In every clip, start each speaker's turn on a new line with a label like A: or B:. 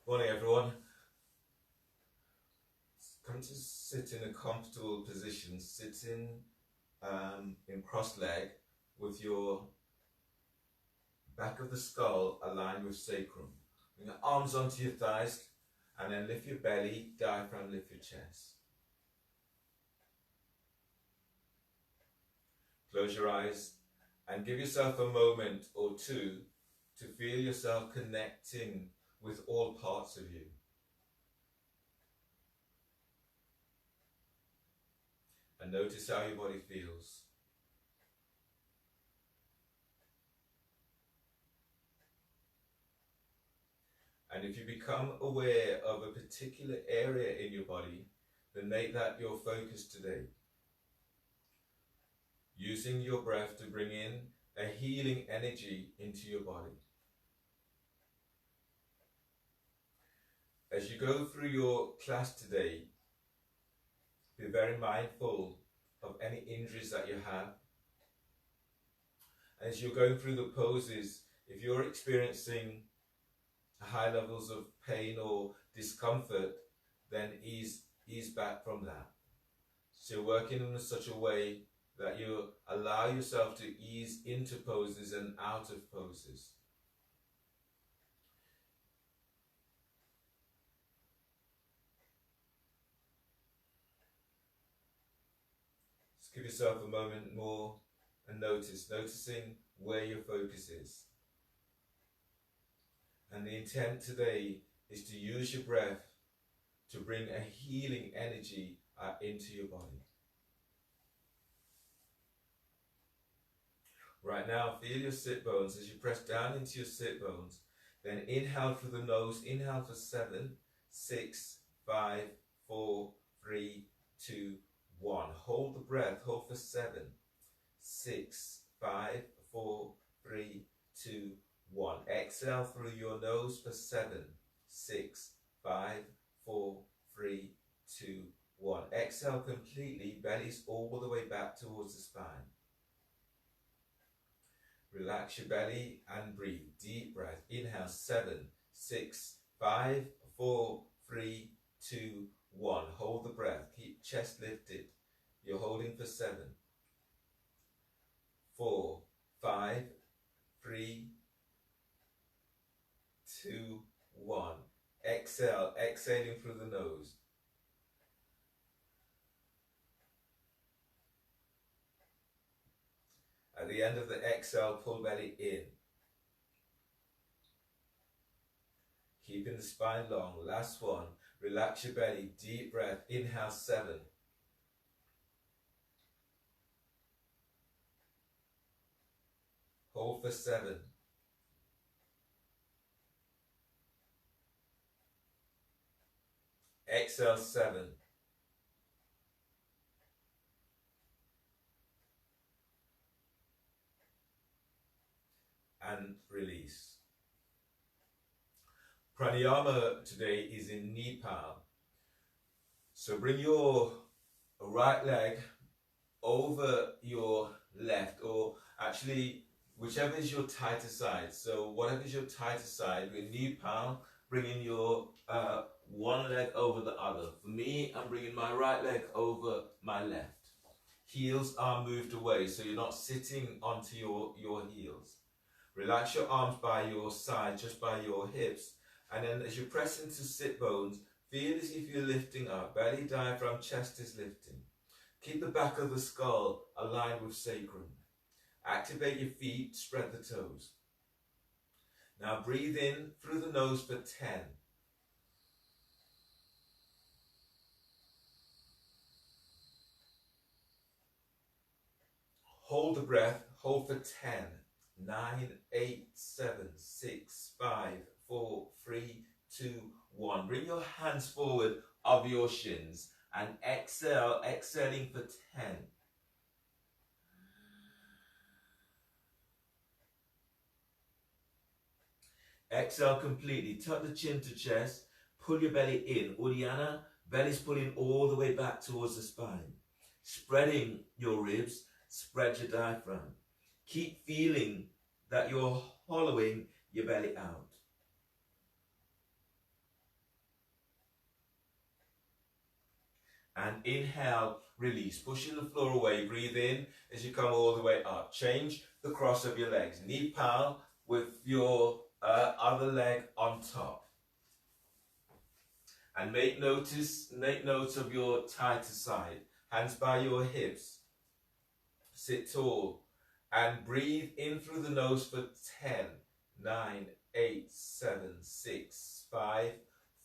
A: Morning everyone. Come to sit in a comfortable position, sitting in cross leg with your back of the skull aligned with sacrum. Bring your arms onto your thighs and then lift your belly, diaphragm, lift your chest. Close your eyes and give yourself a moment or two to feel yourself connecting with all parts of you. And notice how your body feels. And if you become aware of a particular area in your body, then make that your focus today. Using your breath to bring in a healing energy into your body. As you go through your class today, be very mindful of any injuries that you have. As you're going through the poses, if you're experiencing high levels of pain or discomfort, then ease back from that. So you're working in such a way that you allow yourself to ease into poses and out of poses. Just give yourself a moment more and noticing where your focus is. And the intent today is to use your breath to bring a healing energy into your body. Right now, feel your sit bones as you press down into your sit bones. Then inhale through the nose, inhale for 7, 6, 5, 4, 3, 2, 1. Hold the breath, hold for 7, 6, 5, 4, 3, 2, 1. Exhale through your nose for 7, 6, 5, 4, 3, 2, 1. Exhale completely, belly's all the way back towards the spine. Relax your belly and breathe. Deep breath. Inhale 7, 6, 5, 4, 3, 2, 1. Hold the breath. Keep chest lifted. You're holding for 7, 4, 5, 3, 2, 1. Exhale, exhaling through the nose. At the end of the exhale, pull belly in. Keeping the spine long. Last one. Relax your belly. Deep breath. Inhale 7. Hold for 7. Exhale 7. And release. Pranayama today is in Nepal. So bring your right leg over your left, or actually whichever is your tighter side. So whatever is your tighter side, in Nepal, bringing your one leg over the other. For me, I'm bringing my right leg over my left. Heels are moved away, so you're not sitting onto your heels. Relax your arms by your side, just by your hips. And then as you press into sit bones, feel as if you're lifting up. Belly, diaphragm, chest is lifting. Keep the back of the skull aligned with sacrum. Activate your feet, spread the toes. Now breathe in through the nose for 10. Hold the breath, hold for 10. 9, 8, 7, 6, 5, 4, 3, 2, 1. Bring your hands forward of your shins and exhale, exhaling for 10. Exhale completely. Tuck the chin to chest. Pull your belly in. Uddiyana, belly's pulling all the way back towards the spine. Spreading your ribs, spread your diaphragm. Keep feeling that you're hollowing your belly out. And inhale, release, pushing the floor away. Breathe in as you come all the way up. Change the cross of your legs. Knee pal with your other leg on top. And make note of your tighter side. Hands by your hips. Sit tall. And breathe in through the nose for 10, 9, 8, 7, 6, 5,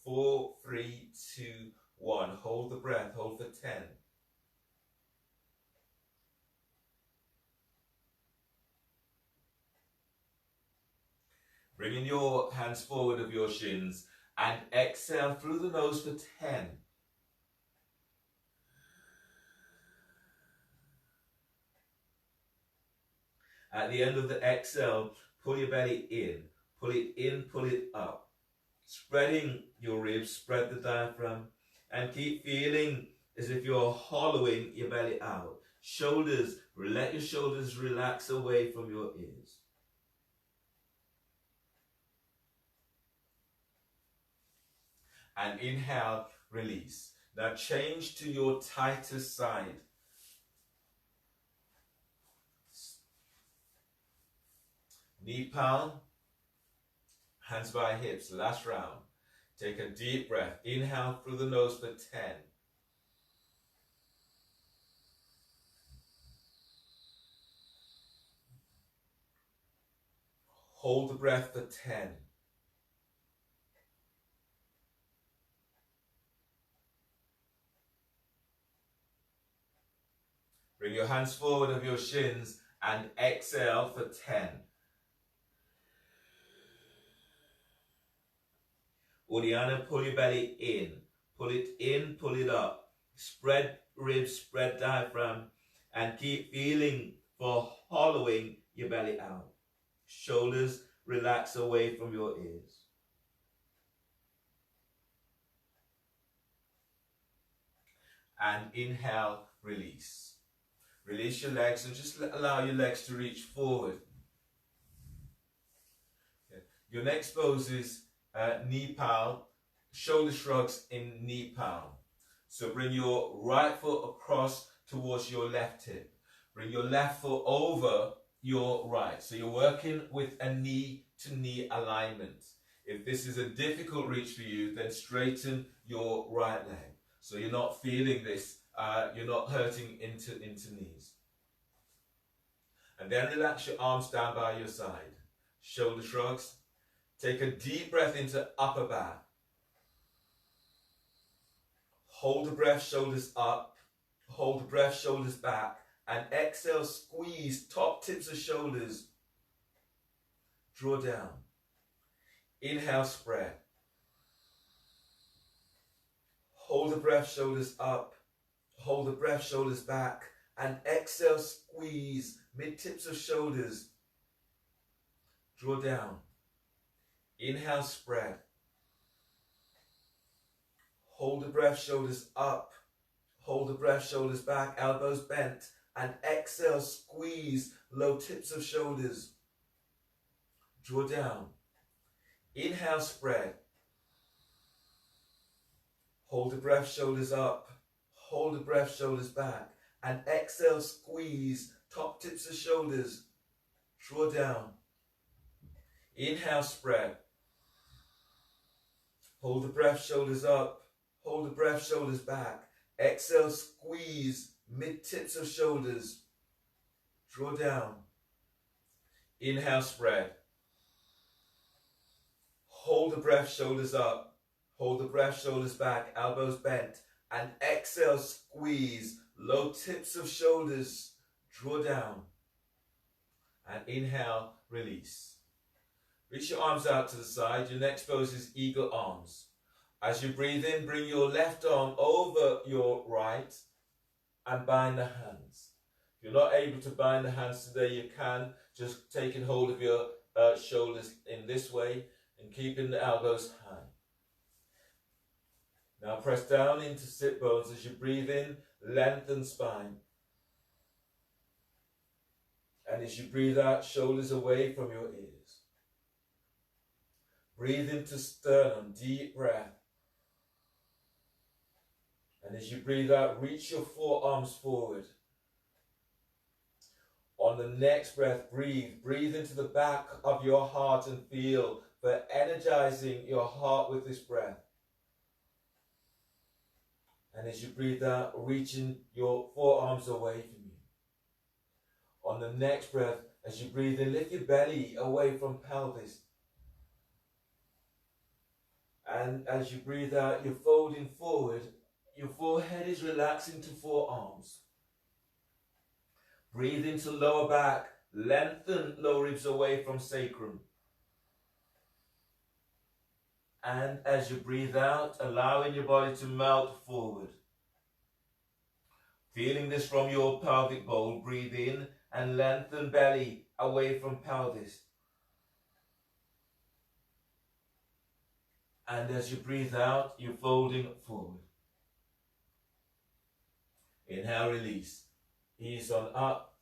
A: 4, 3, 2, 1. Hold the breath. Hold for 10. Bringing your hands forward of your shins and exhale through the nose for 10. At the end of the exhale, pull your belly in. Pull it in, pull it up. Spreading your ribs, spread the diaphragm, and keep feeling as if you're hollowing your belly out. Shoulders, let your shoulders relax away from your ears. And inhale, release. Now change to your tighter side. Knee palm, hands by hips, last round. Take a deep breath. Inhale through the nose for 10. Hold the breath for 10. Bring your hands forward of your shins and exhale for 10. Uddiyana, pull your belly in. Pull it in, pull it up. Spread ribs, spread diaphragm, and keep feeling for hollowing your belly out. Shoulders relax away from your ears. And inhale, release. Release your legs and just allow your legs to reach forward. Okay. Your next pose is knee pal, shoulder shrugs in knee pal. So bring your right foot across towards your left hip. Bring your left foot over your right. So you're working with a knee to knee alignment. If this is a difficult reach for you, then straighten your right leg. So you're not feeling this, you're not hurting into knees. And then relax your arms down by your side. Shoulder shrugs. Take a deep breath into upper back. Hold the breath, shoulders up. Hold the breath, shoulders back. And exhale, squeeze top tips of shoulders. Draw down. Inhale, spread. Hold the breath, shoulders up. Hold the breath, shoulders back. And exhale, squeeze mid-tips of shoulders. Draw down. Inhale, spread. Hold the breath, shoulders up. Hold the breath, shoulders back, elbows bent. And exhale, squeeze low tips of shoulders. Draw down. Inhale, spread. Hold the breath, shoulders up. Hold the breath, shoulders back. And exhale, squeeze top tips of shoulders. Draw down. Inhale, spread. Hold the breath, shoulders up. Hold the breath, shoulders back. Exhale, squeeze mid-tips of shoulders. Draw down. Inhale, spread. Hold the breath, shoulders up. Hold the breath, shoulders back, elbows bent. And exhale, squeeze low tips of shoulders. Draw down. And inhale, release. Reach your arms out to the side. Your next pose is eagle arms. As you breathe in, bring your left arm over your right and bind the hands. If you're not able to bind the hands today, you can. Just taking hold of your shoulders in this way and keeping the elbows high. Now press down into sit bones. As you breathe in, lengthen spine. And as you breathe out, shoulders away from your ears. Breathe into sternum, deep breath. And as you breathe out, reach your forearms forward. On the next breath, breathe. Breathe into the back of your heart and feel for energizing your heart with this breath. And as you breathe out, reaching your forearms away from you. On the next breath, as you breathe in, lift your belly away from pelvis. And as you breathe out, you're folding forward. Your forehead is relaxing to forearms. Breathe into lower back. Lengthen lower ribs away from sacrum. And as you breathe out, allowing your body to melt forward. Feeling this from your pelvic bowl, breathe in and lengthen belly away from pelvis. And as you breathe out, you're folding forward. Inhale, release. Ease on up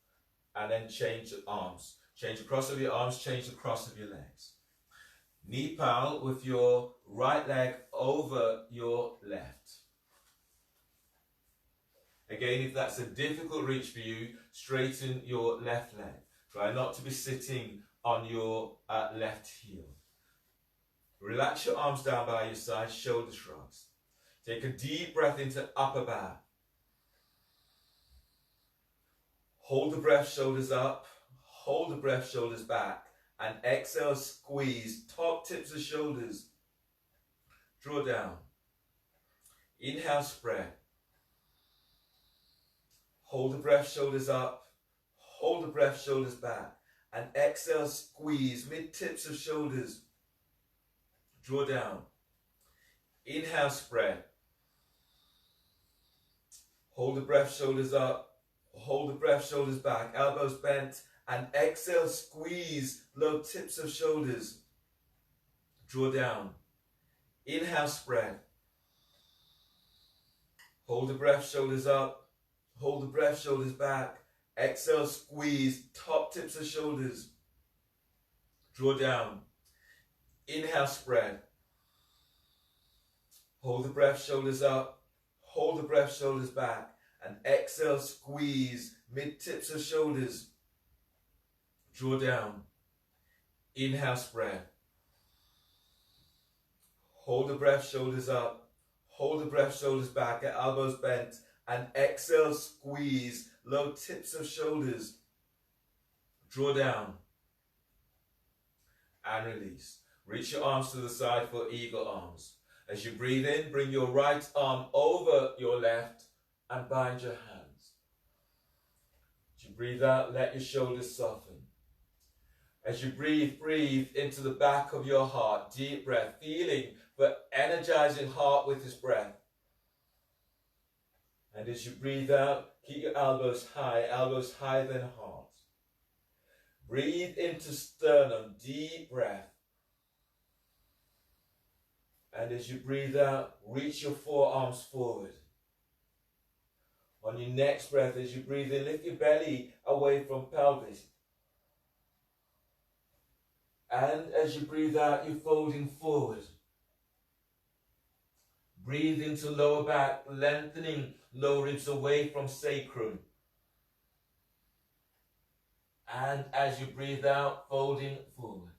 A: and then change the arms. Change the cross of your arms, change the cross of your legs. Knee pal with your right leg over your left. Again, if that's a difficult reach for you, straighten your left leg. Try not to be sitting on your left heel. Relax your arms down by your side, shoulder shrugs. Take a deep breath into upper back. Hold the breath, shoulders up. Hold the breath, shoulders back. And exhale, squeeze, top tips of shoulders. Draw down. Inhale, spread. Hold the breath, shoulders up. Hold the breath, shoulders back. And exhale, squeeze, mid-tips of shoulders. Draw down. Inhale, spread. Hold the breath, shoulders up. Hold the breath, shoulders back. Elbows bent. And exhale, squeeze, low tips of shoulders. Draw down. Inhale, spread. Hold the breath, shoulders up. Hold the breath, shoulders back. Exhale, squeeze, top tips of shoulders. Draw down. Inhale, spread. Hold the breath, shoulders up. Hold the breath, shoulders back. And exhale, squeeze, mid-tips of shoulders. Draw down. Inhale, spread. Hold the breath, shoulders up. Hold the breath, shoulders back, at elbows bent. And exhale, squeeze, low tips of shoulders. Draw down. And release. Reach your arms to the side for eagle arms. As you breathe in, bring your right arm over your left and bind your hands. As you breathe out, let your shoulders soften. As you breathe, breathe into the back of your heart. Deep breath, feeling but energizing heart with this breath. And as you breathe out, keep your elbows higher than heart. Breathe into sternum, deep breath. And as you breathe out, reach your forearms forward. On your next breath, as you breathe in, lift your belly away from pelvis. And as you breathe out, you're folding forward. Breathe into lower back, lengthening lower ribs away from sacrum. And as you breathe out, folding forward.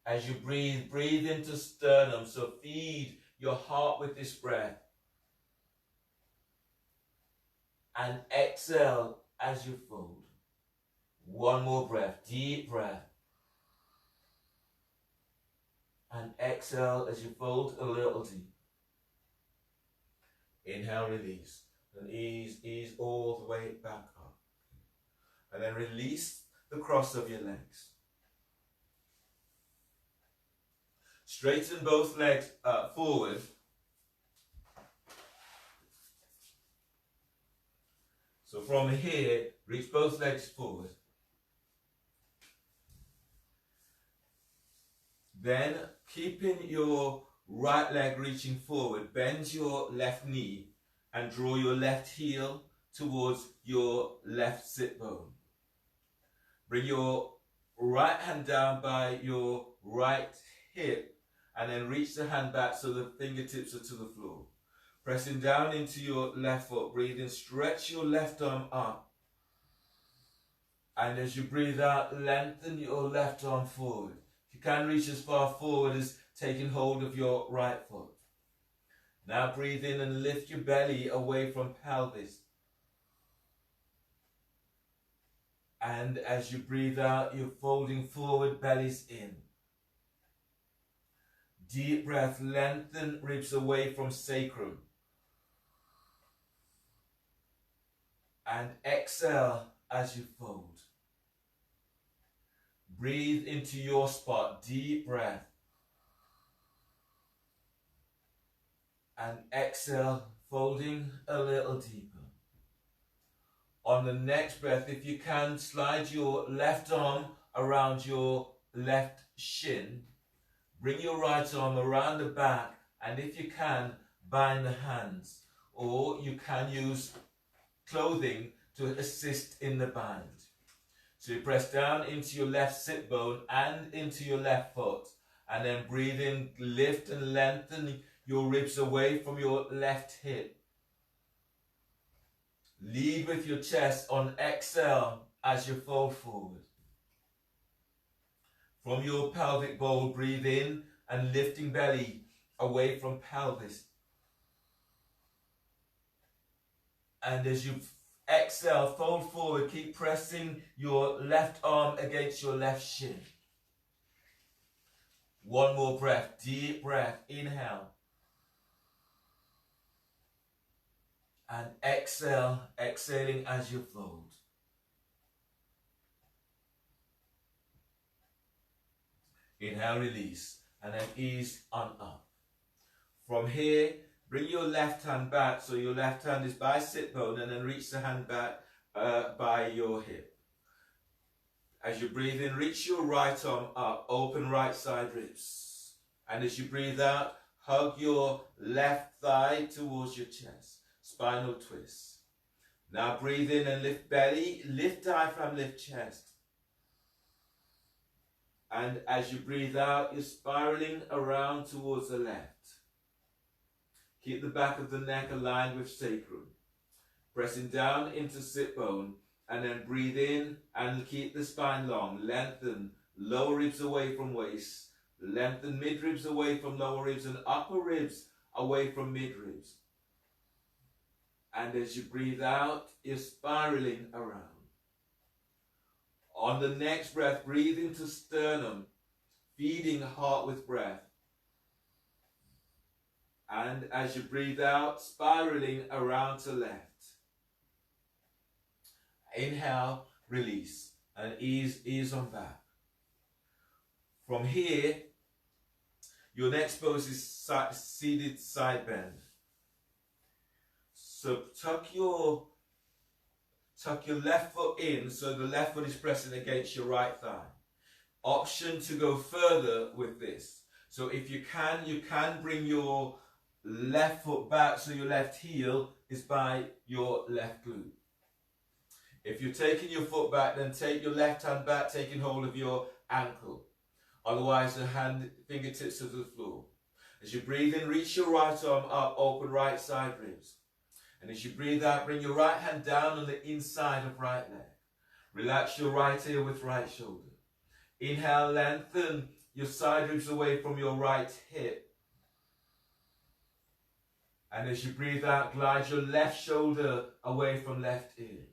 A: As you breathe, breathe into sternum. So feed your heart with this breath. And exhale as you fold. One more breath, deep breath. And exhale as you fold a little deep. Inhale, release. And ease all the way back up. And then release the cross of your legs. Straighten both legs forward. So from here, reach both legs forward. Then, keeping your right leg reaching forward, bend your left knee and draw your left heel towards your left sit bone. Bring your right hand down by your right hip and then reach the hand back so the fingertips are to the floor. Pressing down into your left foot, breathe in, stretch your left arm up. And as you breathe out, lengthen your left arm forward. If you can reach as far forward as taking hold of your right foot. Now breathe in and lift your belly away from pelvis. And as you breathe out, you're folding forward, bellies in. Deep breath, lengthen ribs away from sacrum. And exhale as you fold. Breathe into your spot, deep breath. And exhale, folding a little deeper. On the next breath, if you can, slide your left arm around your left shin. Bring your right arm around the back, and if you can, bind the hands. Or you can use clothing to assist in the bind. So you press down into your left sit bone and into your left foot. And then breathe in, lift and lengthen your ribs away from your left hip. Lead with your chest on exhale as you fold forward. From your pelvic bowl, breathe in and lifting belly away from pelvis. And as you exhale, fold forward, keep pressing your left arm against your left shin. One more breath, deep breath, inhale. And exhale, exhaling as you fold. Inhale, release, and then ease on up. From here, bring your left hand back, so your left hand is by sit bone, and then reach the hand back by your hip. As you breathe in, reach your right arm up, open right side ribs. And as you breathe out, hug your left thigh towards your chest. Spinal twist. Now breathe in and lift belly, lift diaphragm, lift chest. And as you breathe out, you're spiraling around towards the left. Keep the back of the neck aligned with sacrum. Pressing down into sit bone, and then breathe in and keep the spine long. Lengthen lower ribs away from waist. Lengthen mid ribs away from lower ribs and upper ribs away from mid ribs. And as you breathe out, you're spiraling around. On the next breath, breathe into sternum, feeding heart with breath. And as you breathe out, spiraling around to left. Inhale, release, and ease on back. From here, your next pose is seated side bend. So tuck your left foot in, so the left foot is pressing against your right thigh. Option to go further with this. So if you can bring your left foot back, so your left heel is by your left glute. If you're taking your foot back, then take your left hand back, taking hold of your ankle. Otherwise, the fingertips to the floor. As you breathe in, reach your right arm up, open right side ribs. And as you breathe out, bring your right hand down on the inside of right leg. Relax your right ear with right shoulder. Inhale, lengthen your side ribs away from your right hip. And as you breathe out, glide your left shoulder away from left ear.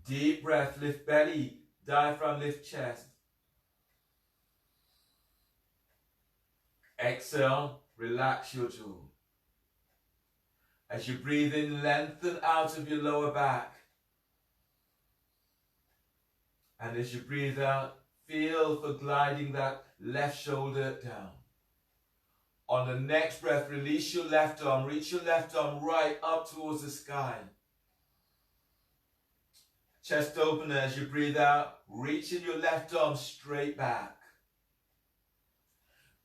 A: Deep breath, lift belly, diaphragm, lift chest. Exhale, relax your jaw. As you breathe in, lengthen out of your lower back. And as you breathe out, feel for gliding that left shoulder down. On the next breath, release your left arm. Reach your left arm right up towards the sky. Chest open as you breathe out. Reaching your left arm straight back.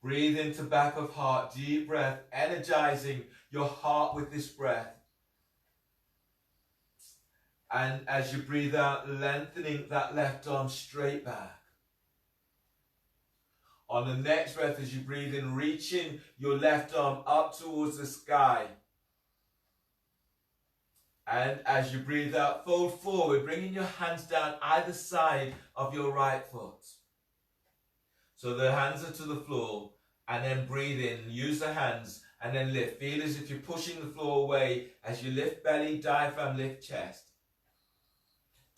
A: Breathe into back of heart. Deep breath, energizing your heart with this breath. And as you breathe out, lengthening that left arm straight back. On the next breath, as you breathe in, reaching your left arm up towards the sky. And as you breathe out, fold forward, bringing your hands down either side of your right foot. So the hands are to the floor, and then breathe in, use the hands, and then lift. Feel as if you're pushing the floor away as you lift belly, diaphragm, lift chest.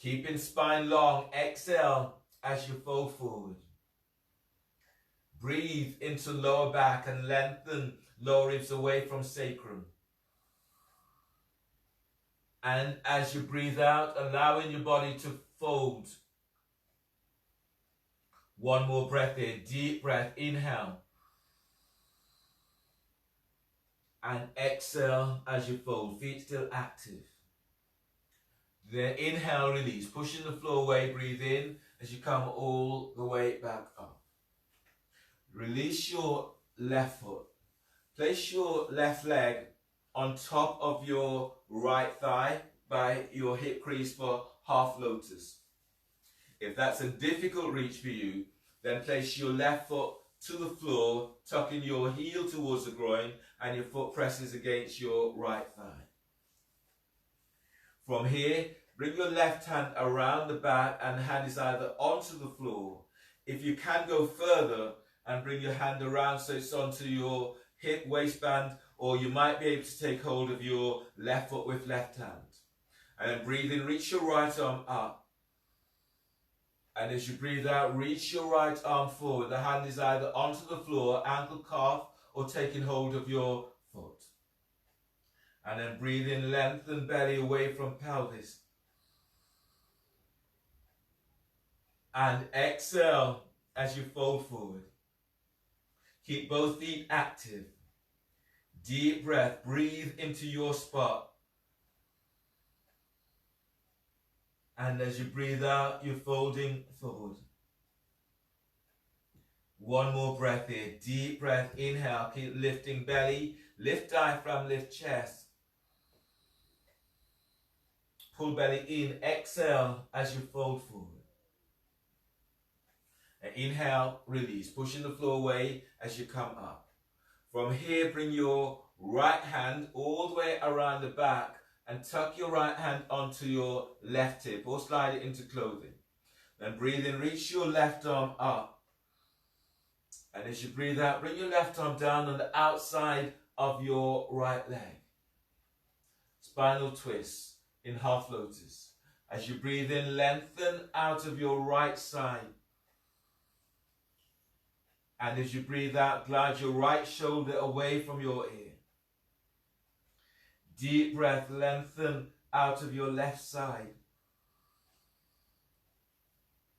A: Keeping spine long, exhale as you fold forward. Breathe into lower back and lengthen lower ribs away from sacrum. And as you breathe out, allowing your body to fold. One more breath here, deep breath, inhale. And exhale as you fold, feet still active. Then inhale, release, pushing the floor away, breathe in as you come all the way back up. Release your left foot. Place your left leg on top of your right thigh by your hip crease for half lotus. If that's a difficult reach for you, then place your left foot to the floor, tucking your heel towards the groin, and your foot presses against your right thigh. From here, bring your left hand around the back and the hand is either onto the floor. If you can go further and bring your hand around so it's onto your hip waistband, or you might be able to take hold of your left foot with left hand. And then breathe in, reach your right arm up. And as you breathe out, reach your right arm forward. The hand is either onto the floor, ankle, calf, or taking hold of your foot. And then breathe in, lengthen belly away from pelvis. And exhale as you fold forward. Keep both feet active. Deep breath, breathe into your spot. And as you breathe out, you're folding forward. One more breath here. Deep breath, inhale, keep lifting belly, lift diaphragm, lift chest. Pull belly in, exhale as you fold forward. And inhale, release, pushing the floor away as you come up. From here, bring your right hand all the way around the back and tuck your right hand onto your left hip or slide it into clothing. Then breathe in, reach your left arm up. And as you breathe out, bring your left arm down on the outside of your right leg. Spinal twist in half lotus. As you breathe in, lengthen out of your right side. And as you breathe out, glide your right shoulder away from your ear. Deep breath, lengthen out of your left side.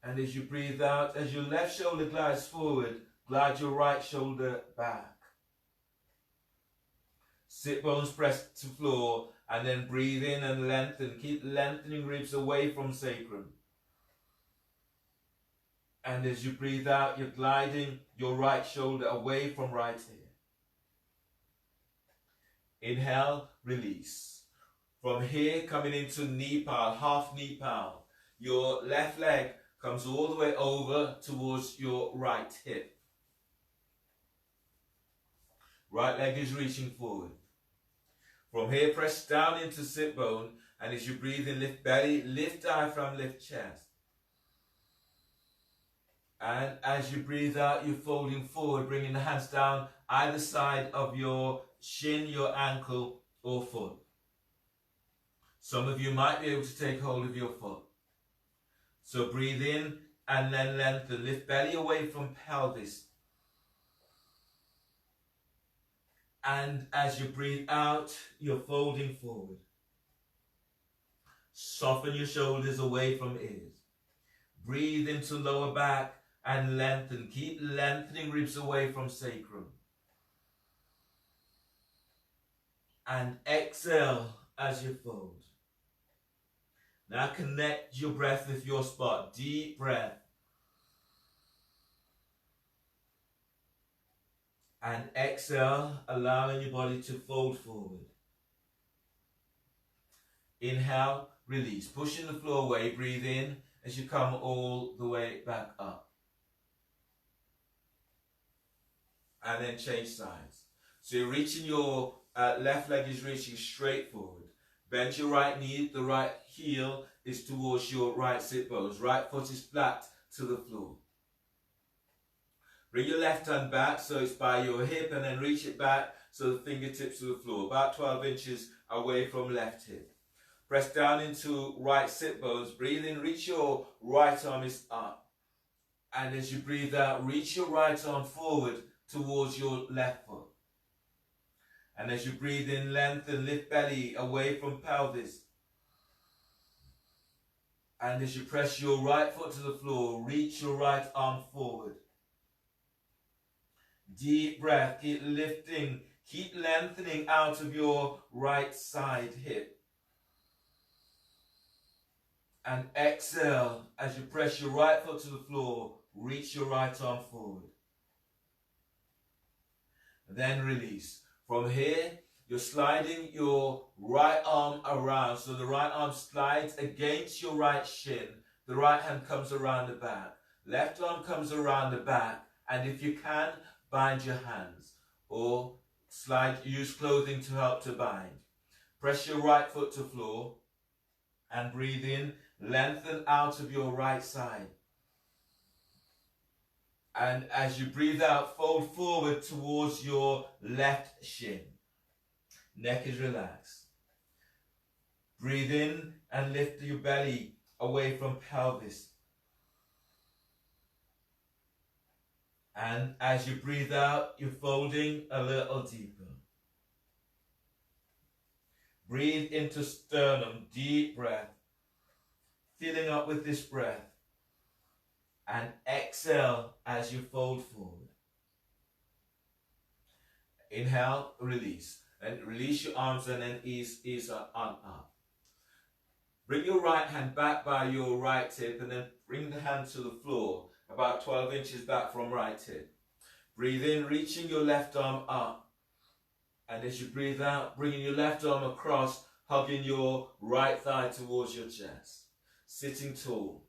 A: And as you breathe out, as your left shoulder glides forward, glide your right shoulder back. Sit bones pressed to floor, and then breathe in and lengthen. Keep lengthening ribs away from sacrum. And as you breathe out, you're gliding your right shoulder away from right ear. Inhale, release. From here, coming into knee pal, half knee pal. Your left leg comes all the way over towards your right hip. Right leg is reaching forward. From here, press down into sit bone. And as you breathe in, lift belly, lift diaphragm, lift chest. And as you breathe out, you're folding forward, bringing the hands down either side of your shin, your ankle, or foot. Some of you might be able to take hold of your foot. So breathe in and then lengthen. Lift belly away from pelvis. And as you breathe out, you're folding forward. Soften your shoulders away from ears. Breathe into lower back and lengthen. Keep lengthening ribs away from sacrum. And exhale as you fold. Now connect your breath with your spot. Deep breath. And exhale, allowing your body to fold forward. Inhale, release. Pushing the floor away, breathe in as you come all the way back up. and then change sides. So you're reaching your left leg is reaching straight forward. Bend your right knee, the right heel is towards your right sit bones. Right foot is flat to the floor. Bring your left hand back so it's by your hip, and then reach it back so the fingertips to the floor, about 12 inches away from left hip. Press down into right sit bones. Breathe in, reach your right arm is up. And as you breathe out, reach your right arm forward towards your left foot. And as you breathe in, lengthen, lift belly away from pelvis. And as you press your right foot to the floor, reach your right arm forward. Deep breath, keep lifting, keep lengthening out of your right side hip. And exhale, as you press your right foot to the floor, reach your right arm forward. Then release. From here, you're sliding your right arm around. So the right arm slides against your right shin. The right hand comes around the back. Left arm comes around the back. And if you can, bind your hands. Or use clothing to help to bind. Press your right foot to floor. And breathe in. Lengthen out of your right side. And as you breathe out, fold forward towards your left shin. Neck is relaxed. Breathe in and lift your belly away from pelvis. And as you breathe out, you're folding a little deeper. Breathe into sternum, deep breath. Filling up with this breath. And exhale as you fold forward. Inhale, release. And release your arms and then ease on up. Bring your right hand back by your right hip and then bring the hand to the floor, about 12 inches back from right hip. Breathe in, reaching your left arm up. And as you breathe out, bringing your left arm across, hugging your right thigh towards your chest. Sitting tall.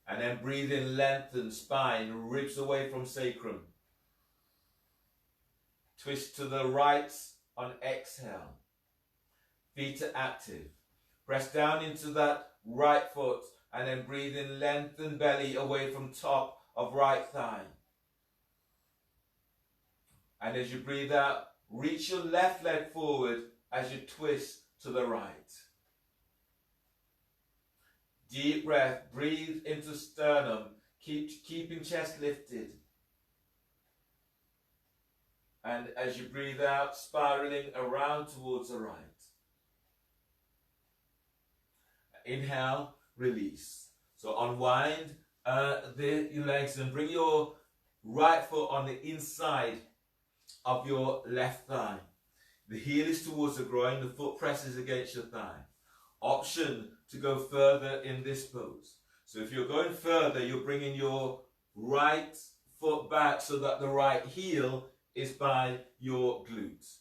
A: And then breathe in, lengthen spine, ribs away from sacrum. Twist to the right on exhale. Feet are active. Press down into that right foot and then breathe in, lengthen belly away from top of right thigh. And as you breathe out, reach your left leg forward as you twist to the right. Deep breath, breathe into sternum, keeping chest lifted. And as you breathe out, spiraling around towards the right. Inhale, release. So unwind your legs and bring your right foot on the inside of your left thigh. The heel is towards the groin, the foot presses against your thigh. Option to go further in this pose. So if you're going further, you're bringing your right foot back so that the right heel is by your glutes.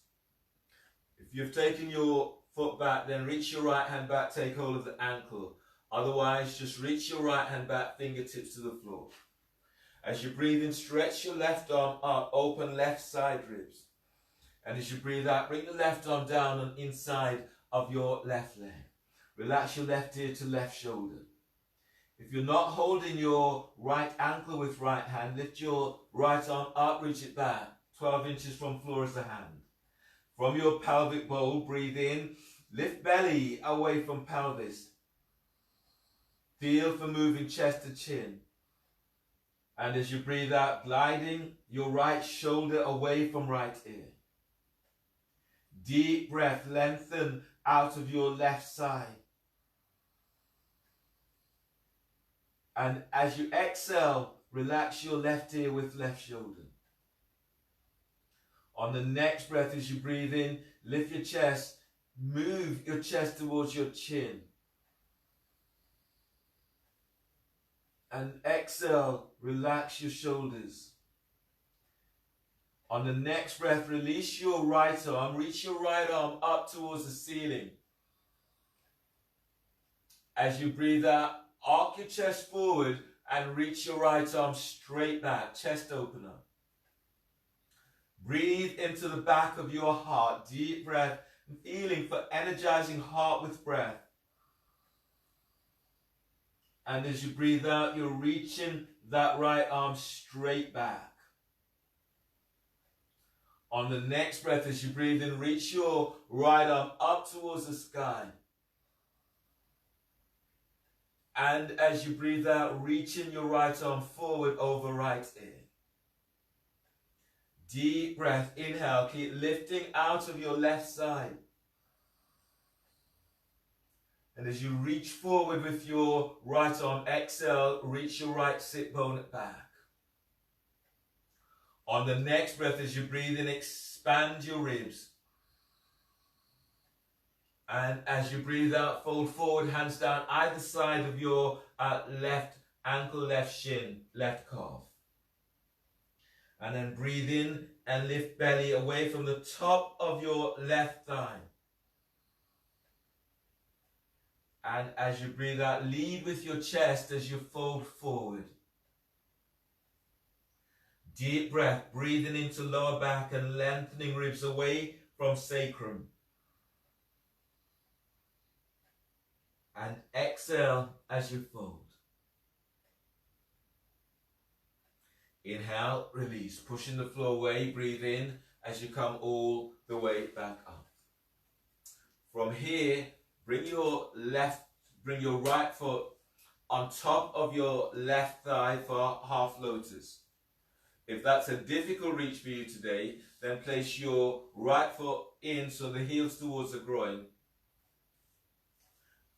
A: If you've taken your foot back, then reach your right hand back, take hold of the ankle. Otherwise, just reach your right hand back, fingertips to the floor. As you breathe in, stretch your left arm up, open left side ribs. And as you breathe out, bring the left arm down on inside of your left leg. Relax your left ear to left shoulder. If you're not holding your right ankle with right hand, lift your right arm up, reach it back, 12 inches from floor as the hand. From your pelvic bowl, breathe in, lift belly away from pelvis. Feel for moving chest to chin. And as you breathe out, gliding your right shoulder away from right ear. Deep breath, lengthen out of your left side. And as you exhale, relax your left ear with left shoulder. On the next breath, as you breathe in, lift your chest, move your chest towards your chin. And exhale, relax your shoulders. On the next breath, release your right arm, reach your right arm up towards the ceiling. As you breathe out, arc your chest forward and reach your right arm straight back, chest opener. Breathe into the back of your heart. Deep breath, feeling for energizing heart with breath. And as you breathe out, you're reaching that right arm straight back. On the next breath, as you breathe in, reach your right arm up towards the sky. And as you breathe out, reaching your right arm forward over right ear. Deep breath, inhale, keep lifting out of your left side. And as you reach forward with your right arm, exhale, reach your right sit bone back. On the next breath, as you breathe in, expand your ribs. And as you breathe out, fold forward, hands down either side of your left ankle, left shin, left calf. And then breathe in and lift belly away from the top of your left thigh. And as you breathe out, lead with your chest as you fold forward. Deep breath, breathing into lower back and lengthening ribs away from sacrum. And exhale as you fold. Inhale, release, pushing the floor away, breathe in as you come all the way back up. From here, bring your right foot on top of your left thigh for half lotus. If that's a difficult reach for you today, then place your right foot in so the heel's towards the groin.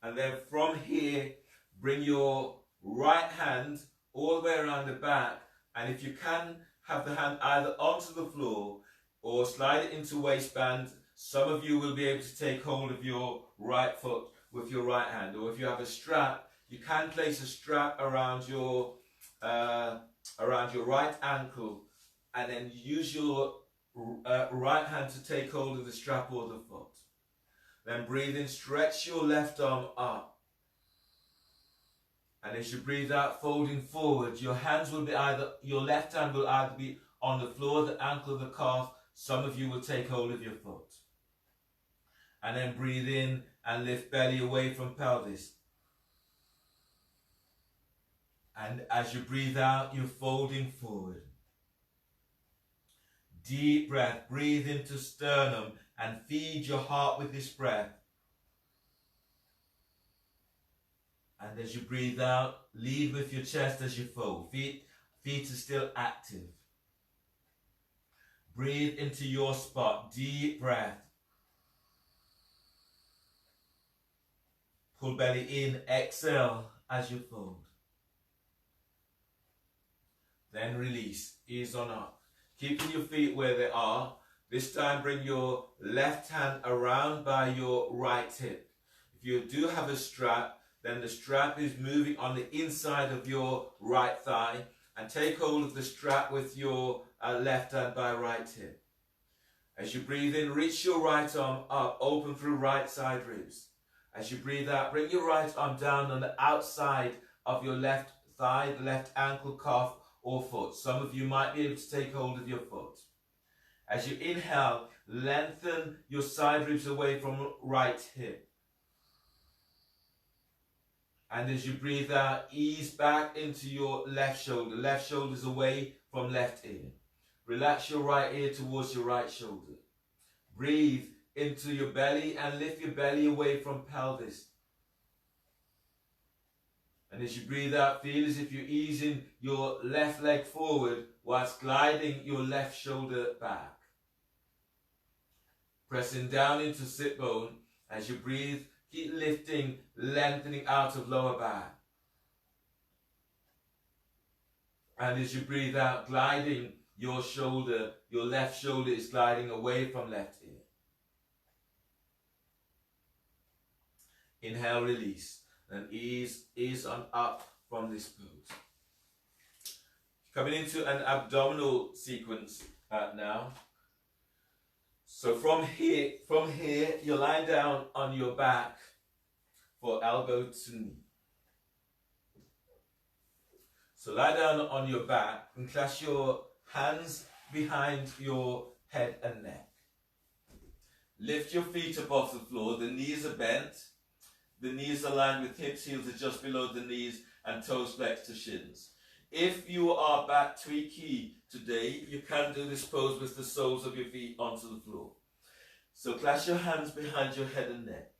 A: And then from here, bring your right hand all the way around the back. And if you can, have the hand either onto the floor or slide it into waistband. Some of you will be able to take hold of your right foot with your right hand. Or if you have a strap, you can place a strap around your right ankle and then use your right hand to take hold of the strap or the foot. Then breathe in, stretch your left arm up. And as you breathe out, folding forward, your left hand will either be on the floor, the ankle, the calf. Some of you will take hold of your foot. And then breathe in and lift belly away from pelvis. And as you breathe out, you're folding forward. Deep breath, breathe into sternum and feed your heart with this breath. And as you breathe out, lead with your chest as you fold. Feet are still active. Breathe into your spot. Deep breath. Pull belly in. Exhale as you fold. Then release. Ease on up. Keeping your feet where they are. This time bring your left hand around by your right hip. If you do have a strap, then the strap is moving on the inside of your right thigh, and take hold of the strap with your left hand by right hip. As you breathe in, reach your right arm up, open through right side ribs. As you breathe out, bring your right arm down on the outside of your left thigh, the left ankle, calf or foot. Some of you might be able to take hold of your foot. As you inhale, lengthen your side ribs away from right hip. And as you breathe out, ease back into your left shoulder. Left shoulder's away from left ear. Relax your right ear towards your right shoulder. Breathe into your belly and lift your belly away from pelvis. And as you breathe out, feel as if you're easing your left leg forward whilst gliding your left shoulder back. Pressing down into sit bone as you breathe. Keep lifting, lengthening out of lower back. And as you breathe out, gliding your shoulder, your left shoulder is gliding away from left ear. Inhale, release, and ease on up from this pose. Coming into an abdominal sequence now. So from here, you're lying down on your back for elbow to knee. So lie down on your back and clasp your hands behind your head and neck. Lift your feet up off the floor. The knees are bent. The knees are aligned with hips, heels are just below the knees, and toes flexed to shins. If you are back tweaky today, you can do this pose with the soles of your feet onto the floor. So clasp your hands behind your head and neck.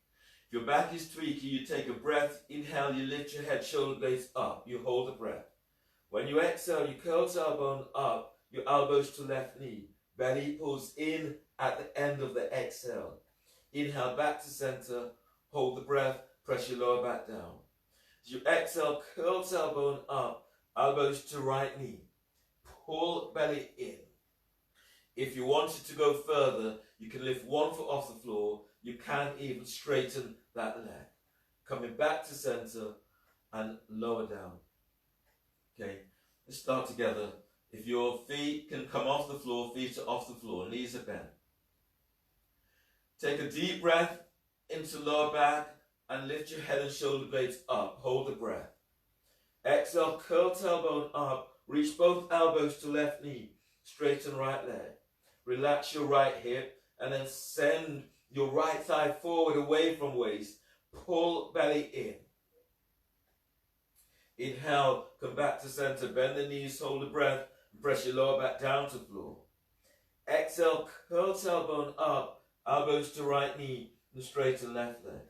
A: If your back is tweaky, you take a breath. Inhale, you lift your head, shoulder blades up. You hold the breath. When you exhale, you curl tailbone up, your elbows to left knee. Belly pulls in at the end of the exhale. Inhale back to center, hold the breath, press your lower back down. As you exhale, curl tailbone up, elbows to right knee. Pull belly in. If you wanted to go further, you can lift one foot off the floor. You can even straighten that leg. Coming back to center and lower down. Okay, let's start together. If your feet can come off the floor, feet are off the floor, knees are bent. Take a deep breath into lower back and lift your head and shoulder blades up. Hold the breath. Exhale, curl tailbone up, reach both elbows to left knee, straighten right leg. Relax your right hip and then send your right thigh forward away from waist. Pull belly in. Inhale, come back to center, bend the knees, hold the breath, and press your lower back down to floor. Exhale, curl tailbone up, elbows to right knee, and straighten left leg.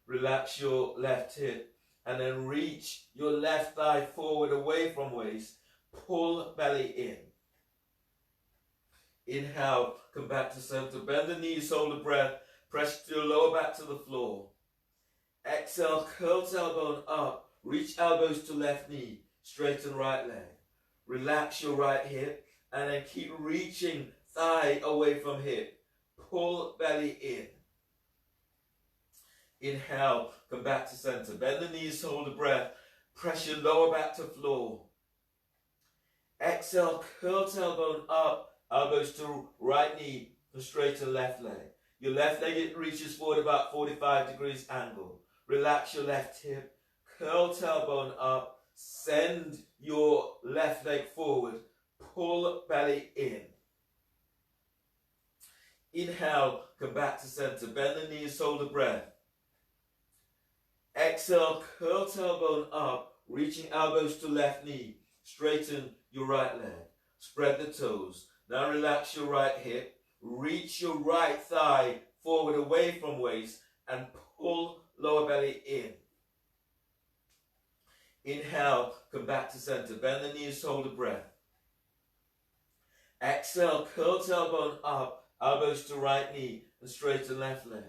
A: Relax your left hip, and then reach your left thigh forward away from waist. Pull belly in. Inhale, come back to center, bend the knees, hold the breath, press your lower back to the floor. Exhale, curl tailbone up, reach elbows to left knee, straighten right leg. Relax your right hip, and then keep reaching thigh away from hip. Pull belly in. Inhale, come back to center, bend the knees, hold the breath, press your lower back to floor. Exhale, curl tailbone up, elbows to right knee, and straighten left leg. Your left leg reaches forward about 45 degrees angle. Relax your left hip, curl tailbone up, send your left leg forward, pull belly in. Inhale, come back to center, bend the knees, hold the breath. Exhale, curl tailbone up, reaching elbows to left knee, straighten your right leg, spread the toes. Now relax your right hip, reach your right thigh forward away from waist and pull lower belly in. Inhale, come back to center, bend the knees, hold the breath. Exhale, curl tailbone up, elbows to right knee and straighten left leg.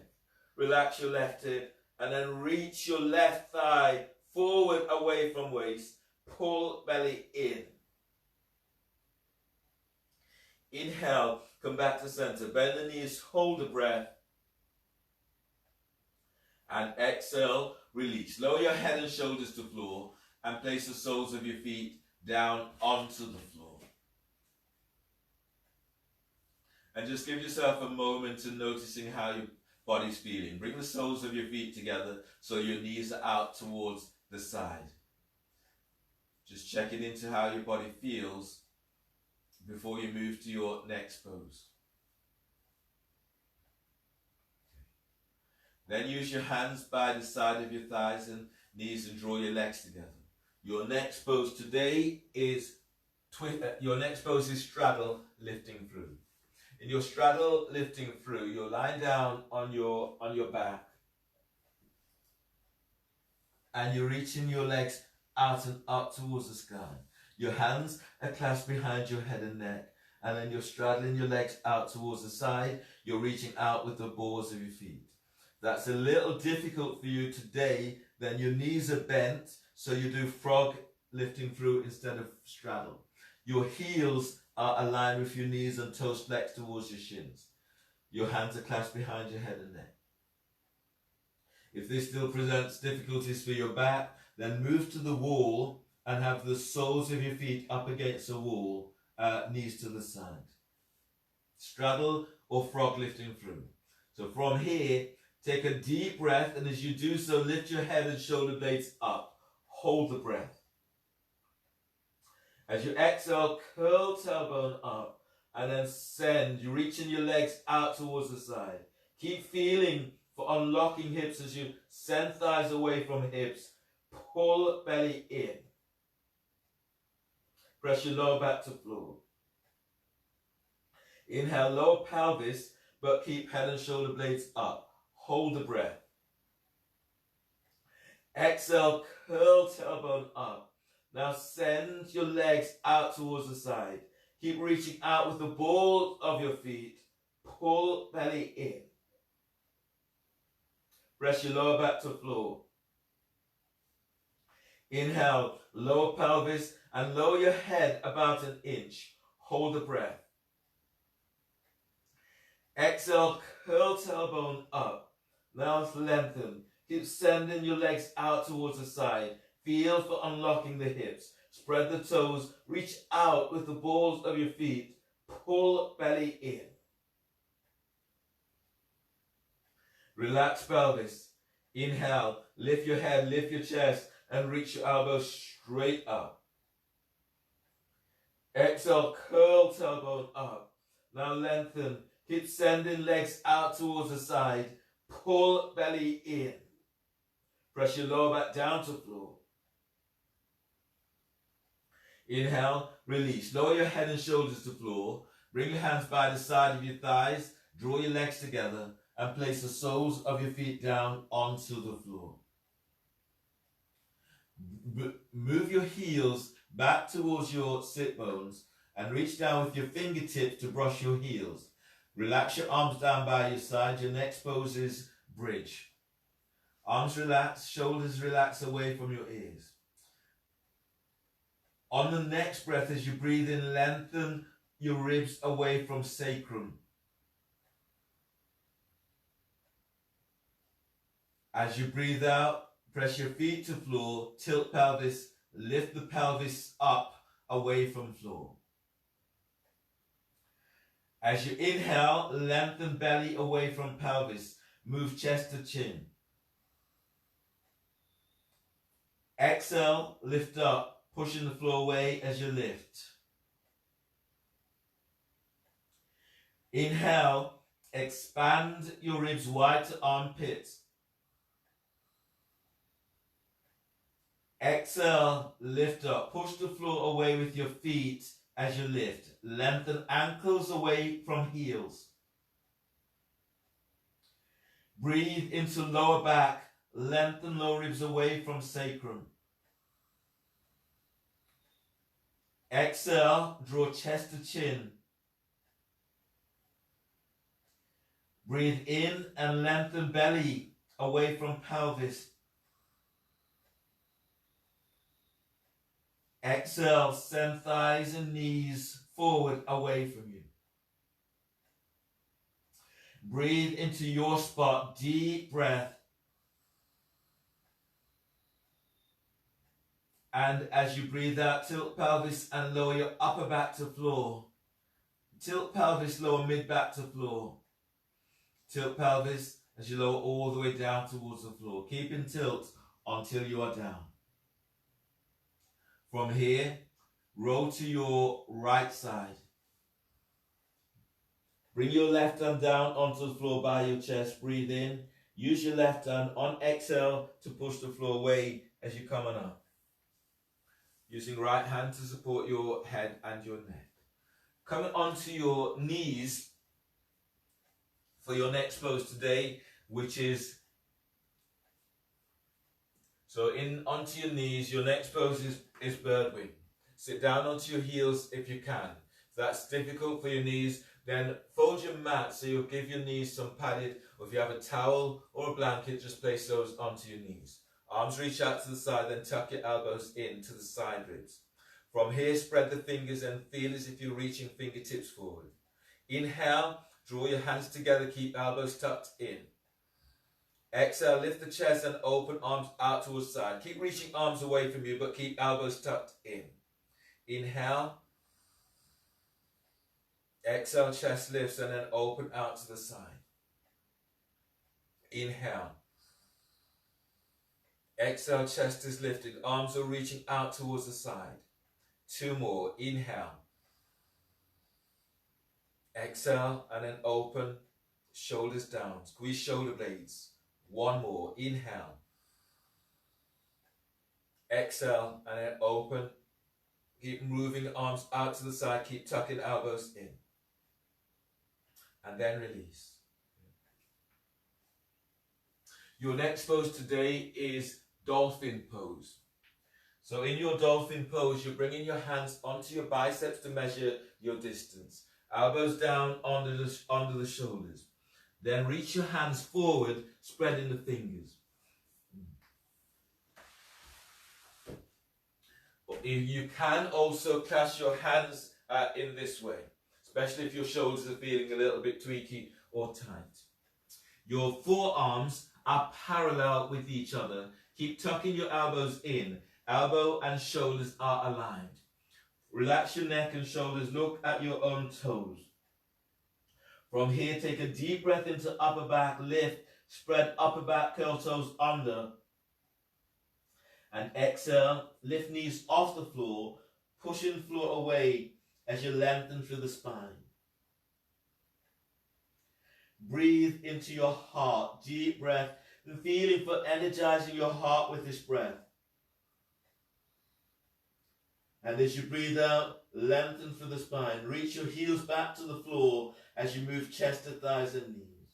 A: Relax your left hip and then reach your left thigh forward away from waist. Pull belly in. Inhale, come back to center, bend the knees, hold the breath. And exhale, release. Lower your head and shoulders to floor and place the soles of your feet down onto the floor. And just give yourself a moment to noticing how your body's feeling. Bring the soles of your feet together so your knees are out towards the side. Just checking into how your body feels before you move to your next pose. Then use your hands by the side of your thighs and knees and draw your legs together. Your next pose today is straddle lifting through. In your straddle lifting through, you're lying down on your back and you're reaching your legs out and up towards the sky. Your hands are clasped behind your head and neck, and then you're straddling your legs out towards the side. You're reaching out with the balls of your feet. That's a little difficult for you today. Then your knees are bent, so you do frog lifting through instead of straddle. Your heels are aligned with your knees and toes flexed towards your shins. Your hands are clasped behind your head and neck. If this still presents difficulties for your back, then move to the wall and have the soles of your feet up against the wall, knees to the side. Straddle or frog lifting through. So from here, take a deep breath, and as you do so, lift your head and shoulder blades up. Hold the breath. As you exhale, curl tailbone up and then send. You're reaching your legs out towards the side. Keep feeling for unlocking hips as you send thighs away from hips. Pull belly in. Press your lower back to floor. Inhale, lower pelvis, but keep head and shoulder blades up. Hold the breath. Exhale, curl tailbone up. Now send your legs out towards the side. Keep reaching out with the balls of your feet. Pull belly in. Press your lower back to floor. Inhale, lower pelvis and lower your head about an inch. Hold the breath. Exhale, curl tailbone up. Now lengthen. Keep sending your legs out towards the side. Feel for unlocking the hips. Spread the toes. Reach out with the balls of your feet. Pull belly in. Relax pelvis. Inhale, lift your head, lift your chest, and reach your elbows straight up. Exhale, curl tailbone up. Now lengthen. Keep sending legs out towards the side. Pull belly in. Press your lower back down to floor. Inhale, release. Lower your head and shoulders to floor. Bring your hands by the side of your thighs. Draw your legs together and place the soles of your feet down onto the floor. Move your heels back towards your sit bones and reach down with your fingertips to brush your heels. Relax your arms down by your side. Your next pose is bridge. Arms relax, shoulders relax away from your ears. On the next breath, as you breathe in, lengthen your ribs away from sacrum. As you breathe out, press your feet to floor, tilt pelvis, lift the pelvis up away from floor. As you inhale, lengthen belly away from pelvis. Move chest to chin. Exhale, lift up, pushing the floor away as you lift. Inhale, expand your ribs wide to armpits. Exhale, lift up. Push the floor away with your feet as you lift. Lengthen ankles away from heels. Breathe into lower back. Lengthen lower ribs away from sacrum. Exhale, draw chest to chin. Breathe in and lengthen belly away from pelvis. Exhale, send thighs and knees forward away from you. Breathe into your spot, deep breath. And as you breathe out, tilt pelvis and lower your upper back to floor. Tilt pelvis, lower mid back to floor. Tilt pelvis as you lower all the way down towards the floor. Keep in tilt until you are down. From here, roll to your right side. Bring your left arm down onto the floor by your chest. Breathe in. Use your left arm on exhale to push the floor away as you come on up. Using right hand to support your head and your neck. Coming onto your knees for your next pose today, which is, so in onto your knees, your next pose is bird wing. Sit down onto your heels if you can. If that's difficult for your knees, then fold your mat so you'll give your knees some padded, or if you have a towel or a blanket, just place those onto your knees. Arms reach out to the side, then tuck your elbows into the side ribs. From here, spread the fingers and feel as if you're reaching fingertips forward. Inhale, draw your hands together, keep elbows tucked in. Exhale, lift the chest and open arms out towards the side. Keep reaching arms away from you, but keep elbows tucked in. Inhale. Exhale, chest lifts and then open out to the side. Inhale. Exhale, chest is lifted. Arms are reaching out towards the side. Two more. Inhale. Exhale and then open, shoulders down. Squeeze shoulder blades. One more. Inhale. Exhale and then open. Keep moving the arms out to the side. Keep tucking elbows in. And then release. Your next pose today is dolphin pose. So in your dolphin pose, you're bringing your hands onto your biceps to measure your distance. Elbows down onto the shoulders. Then reach your hands forward, spreading the fingers. You can also clasp your hands in this way, especially if your shoulders are feeling a little bit tweaky or tight. Your forearms are parallel with each other. Keep tucking your elbows in. Elbow and shoulders are aligned. Relax your neck and shoulders. Look at your own toes. From here, take a deep breath into upper back. Lift. Spread upper back, curl toes under. And exhale. Lift knees off the floor. Pushing the floor away as you lengthen through the spine. Breathe into your heart. Deep breath. And feeling for energizing your heart with this breath. And as you breathe out, lengthen through the spine. Reach your heels back to the floor as you move chest to thighs and knees.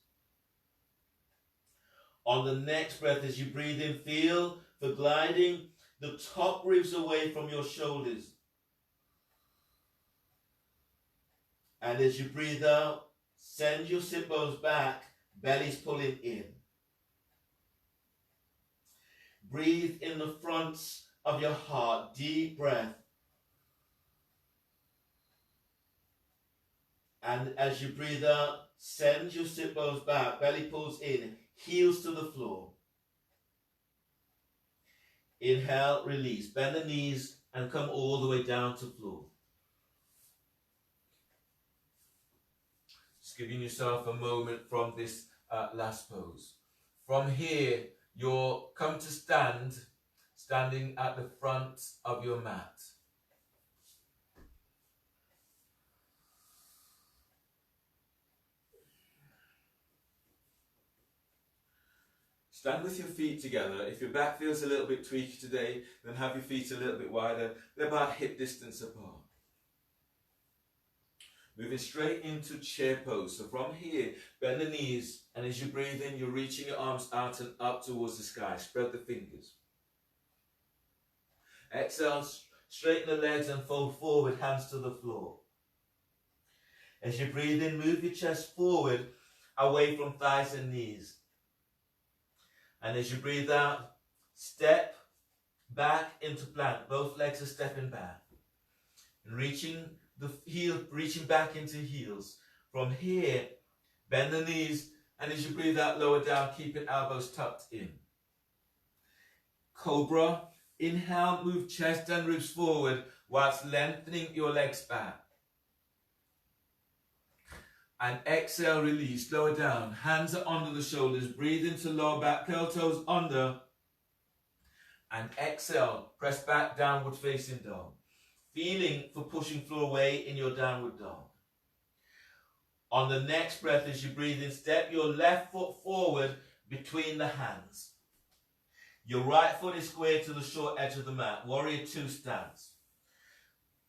A: On the next breath, as you breathe in, feel for gliding the top ribs away from your shoulders. And as you breathe out, send your sit bones back, belly's pulling in. Breathe in the fronts of your heart, deep breath. And as you breathe out, send your sit bones back, belly pulls in, heels to the floor. Inhale, release. Bend the knees and come all the way down to floor. Just giving yourself a moment from this last pose. From here, you'll come to standing at the front of your mat. Stand with your feet together. If your back feels a little bit tweaky today, then have your feet a little bit wider. They're about hip distance apart. Moving straight into chair pose. So from here, bend the knees, and as you breathe in, you're reaching your arms out and up towards the sky. Spread the fingers. Exhale, straighten the legs and fold forward, hands to the floor. As you breathe in, move your chest forward, away from thighs and knees. And as you breathe out, step back into plank. Both legs are stepping back. And reaching back into heels. From here, bend the knees, and as you breathe out, lower down, keeping elbows tucked in. Cobra, inhale, move chest and ribs forward whilst lengthening your legs back. And exhale, release, lower down. Hands are under the shoulders. Breathe into lower back, curl toes under. And exhale, press back, downward facing dog. Feeling for pushing floor away in your downward dog. On the next breath, as you breathe in, step your left foot forward between the hands. Your right foot is square to the short edge of the mat. Warrior 2 stance.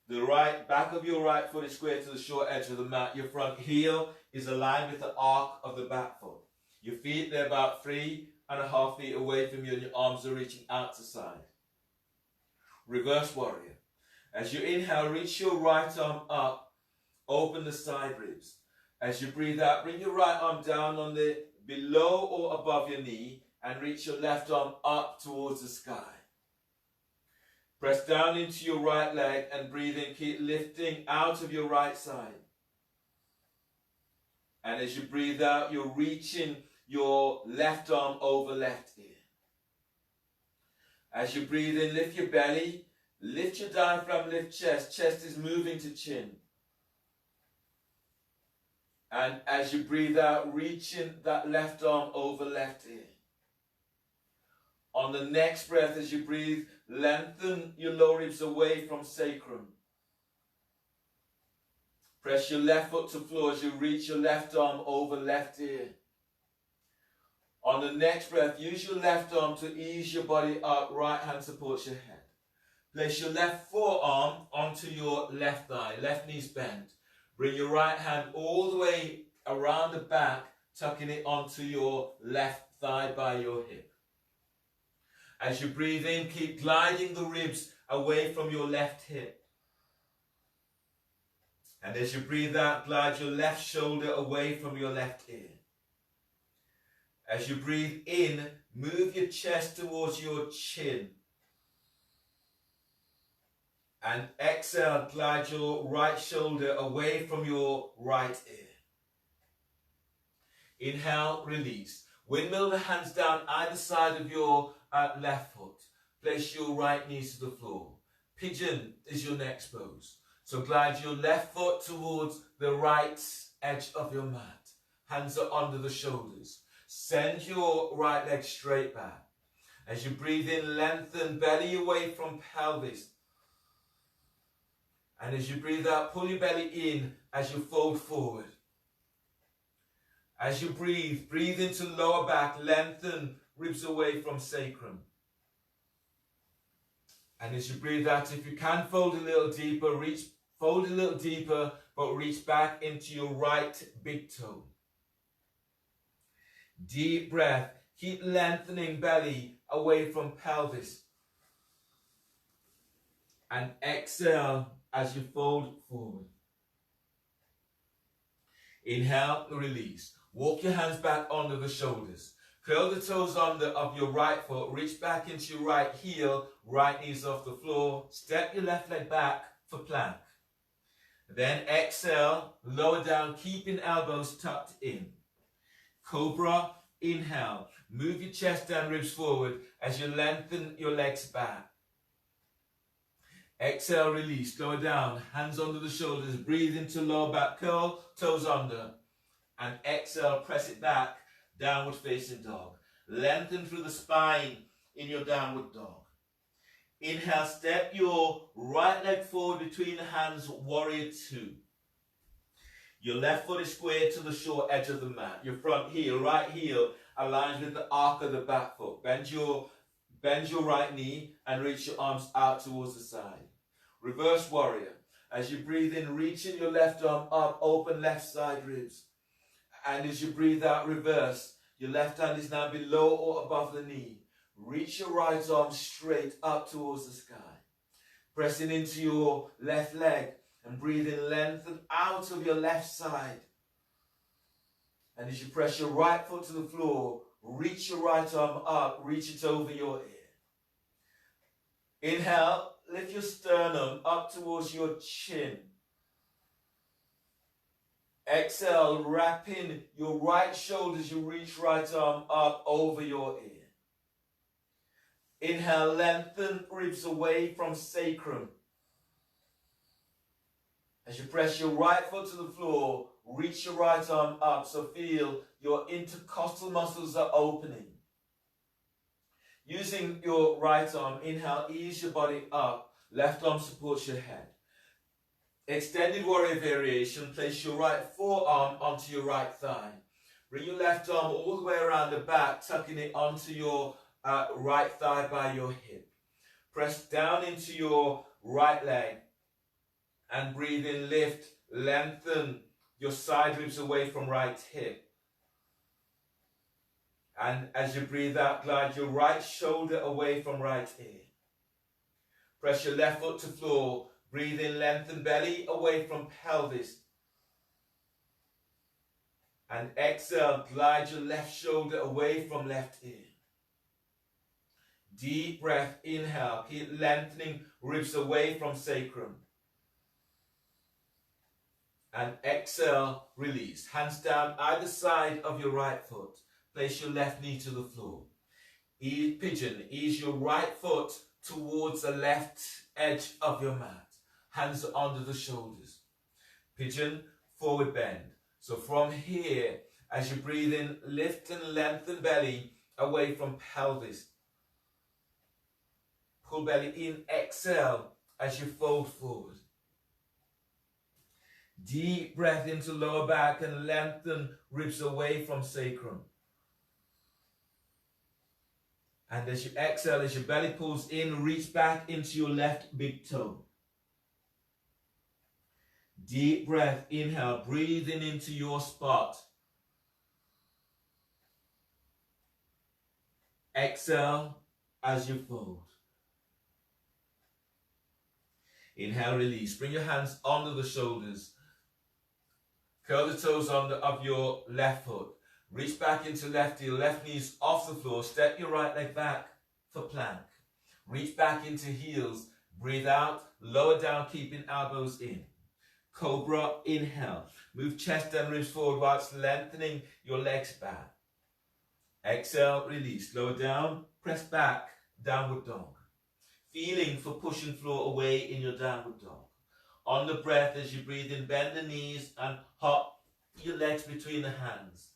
A: The right back of your right foot is square to the short edge of the mat. Your front heel is aligned with the arc of the back foot. Your feet, they're about 3.5 feet away from you, and your arms are reaching out to side. Reverse warrior. As you inhale, reach your right arm up, open the side ribs. As you breathe out, bring your right arm down on the below or above your knee, and reach your left arm up towards the sky. Press down into your right leg and breathe in. Keep lifting out of your right side. And as you breathe out, you're reaching your left arm over left ear. As you breathe in, lift your belly, lift your diaphragm, lift chest. Chest is moving to chin. And as you breathe out, reaching that left arm over left ear. On the next breath, as you breathe, lengthen your lower ribs away from sacrum. Press your left foot to floor as you reach your left arm over left ear. On the next breath, use your left arm to ease your body up. Right hand supports your head. Place your left forearm onto your left thigh. Left knee's bent. Bring your right hand all the way around the back, tucking it onto your left thigh by your hip. As you breathe in, keep gliding the ribs away from your left hip. And as you breathe out, glide your left shoulder away from your left ear. As you breathe in, move your chest towards your chin. And exhale, glide your right shoulder away from your right ear. Inhale, release. Windmill the hands down either side of your left foot. Place your right knees to the floor. Pigeon is your next pose. So glide your left foot towards the right edge of your mat. Hands are under the shoulders. Send your right leg straight back. As you breathe in, lengthen belly away from pelvis. And as you breathe out, pull your belly in as you fold forward. As you breathe, breathe into lower back, lengthen ribs away from sacrum. And as you breathe out, if you can fold a little deeper, fold a little deeper, but reach back into your right big toe. Deep breath. Keep lengthening belly away from pelvis. And exhale as you fold forward. Inhale, release. Walk your hands back under the shoulders. Curl the toes under of your right foot. Reach back into your right heel. Right knees off the floor. Step your left leg back for plank. Then exhale, lower down, keeping elbows tucked in. Cobra, inhale. Move your chest and ribs forward as you lengthen your legs back. Exhale, release, lower down, hands under the shoulders. Breathe into lower back curl, toes under. And exhale, press it back, downward facing dog. Lengthen through the spine in your downward dog. Inhale, step your right leg forward between the hands, warrior two. Your left foot is squared to the short edge of the mat. Your front heel, right heel, aligns with the arc of the back foot. Bend your right knee and reach your arms out towards the side. Reverse warrior. As you breathe in, reaching your left arm up, open left side ribs. And as you breathe out, reverse. Your left hand is now below or above the knee. Reach your right arm straight up towards the sky. Pressing into your left leg and breathe in, lengthen out of your left side. And as you press your right foot to the floor, reach your right arm up, reach it over your ear. Inhale, lift your sternum up towards your chin. Exhale, wrap in your right shoulder as you reach right arm up over your ear. Inhale, lengthen ribs away from sacrum. As you press your right foot to the floor, reach your right arm up, so feel your intercostal muscles are opening. Using your right arm, inhale, ease your body up. Left arm supports your head. Extended warrior variation, place your right forearm onto your right thigh. Bring your left arm all the way around the back, tucking it onto your right thigh by your hip. Press down into your right leg and breathe in, lift, lengthen your side ribs away from right hip. And as you breathe out, glide your right shoulder away from right ear. Press your left foot to floor. Breathe in, lengthen belly away from pelvis. And exhale, glide your left shoulder away from left ear. Deep breath, inhale, keep lengthening ribs away from sacrum. And exhale, release. Hands down either side of your right foot. Place your left knee to the floor. Pigeon, ease your right foot towards the left edge of your mat. Hands are under the shoulders. Pigeon, forward bend. So from here, as you breathe in, lift and lengthen belly away from pelvis. Pull belly in, exhale as you fold forward. Deep breath into lower back and lengthen ribs away from sacrum. And as you exhale, as your belly pulls in, reach back into your left big toe. Deep breath, inhale, breathing into your spot. Exhale as you fold. Inhale, release. Bring your hands under the shoulders. Curl the toes of your left foot. Reach back into left heel, left knees off the floor. Step your right leg back for plank. Reach back into heels. Breathe out, lower down, keeping elbows in. Cobra, inhale. Move chest and ribs forward whilst lengthening your legs back. Exhale, release. Lower down, press back, downward dog. Feeling for pushing floor away in your downward dog. On the breath, as you breathe in, bend the knees and hop your legs between the hands.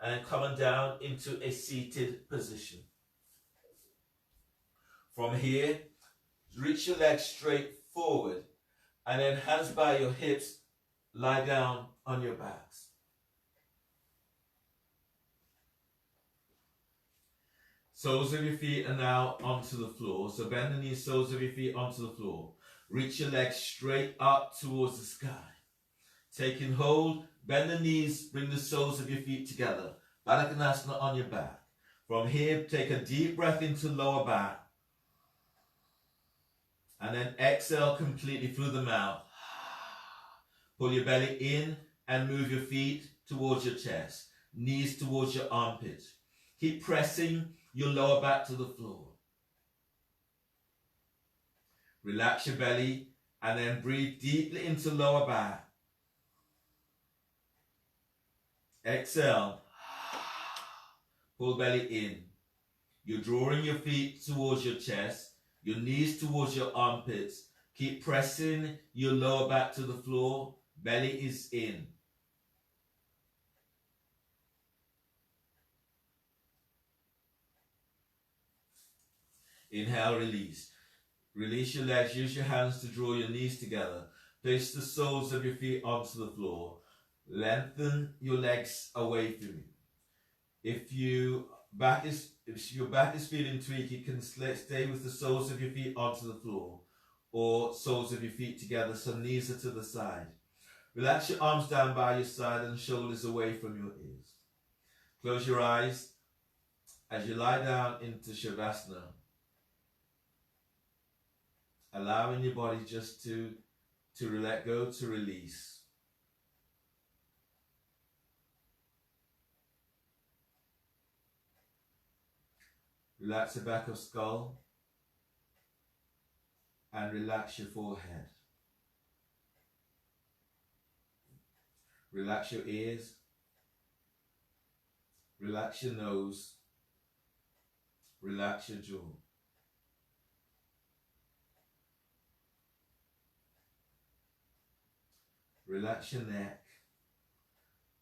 A: And coming down into a seated position. From here, reach your legs straight forward. And then hands by your hips, lie down on your backs. Soles of your feet are now onto the floor. So bend the knees, soles of your feet onto the floor. Reach your legs straight up towards the sky. Taking hold, bend the knees, bring the soles of your feet together. Baddha Konasana on your back. From here, take a deep breath into lower back. And then exhale completely through the mouth. Pull your belly in and move your feet towards your chest. Knees towards your armpits. Keep pressing your lower back to the floor. Relax your belly and then breathe deeply into lower back. Exhale. Pull belly in. You're drawing your feet towards your chest. Your knees towards your armpits. Keep pressing your lower back to the floor. Belly is in. Inhale, release. Release your legs. Use your hands to draw your knees together. Place the soles of your feet onto the floor. Lengthen your legs away from you. If your back is feeling tweaked, you can stay with the soles of your feet onto the floor, or soles of your feet together, so knees are to the side. Relax your arms down by your side and shoulders away from your ears. Close your eyes as you lie down into Shavasana, allowing your body just to let go, to release. Relax the back of skull and relax your forehead. Relax your ears. Relax your nose. Relax your jaw. Relax your neck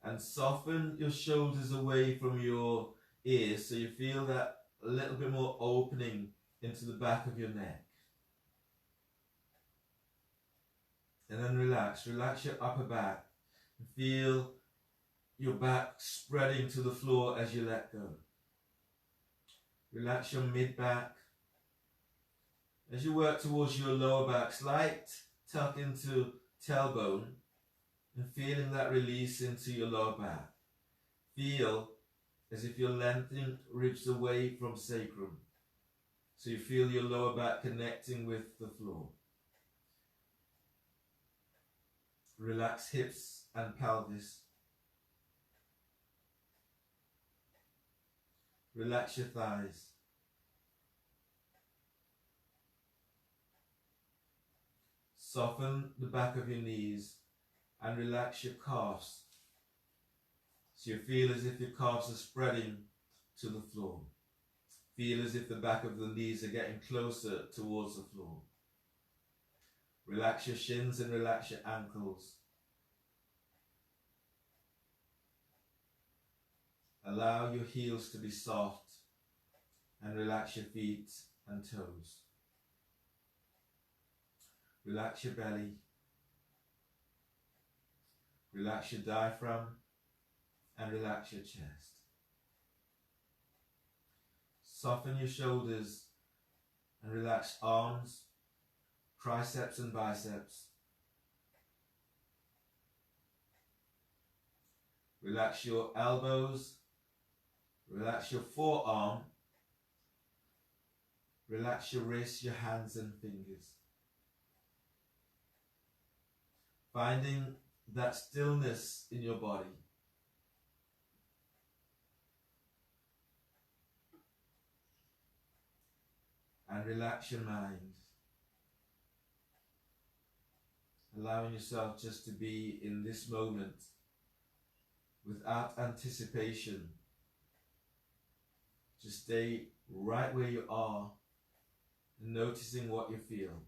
A: and soften your shoulders away from your ears so you feel that a little bit more opening into the back of your neck. And then relax your upper back. Feel your back spreading to the floor as you let go. Relax your mid back. As you work towards your lower back, slight tuck into tailbone and feeling that release into your lower back. Feel as if you're lengthening ribs away from sacrum. So you feel your lower back connecting with the floor. Relax hips and pelvis. Relax your thighs. Soften the back of your knees and relax your calves. So you feel as if your calves are spreading to the floor. Feel as if the back of the knees are getting closer towards the floor. Relax your shins and relax your ankles. Allow your heels to be soft and relax your feet and toes. Relax your belly. Relax your diaphragm and relax your chest. Soften your shoulders and relax arms, triceps and biceps. Relax your elbows, relax your forearm, relax your wrists, your hands and fingers. Finding that stillness in your body. And relax your mind. Allowing yourself just to be in this moment without anticipation. Just stay right where you are and noticing what you feel.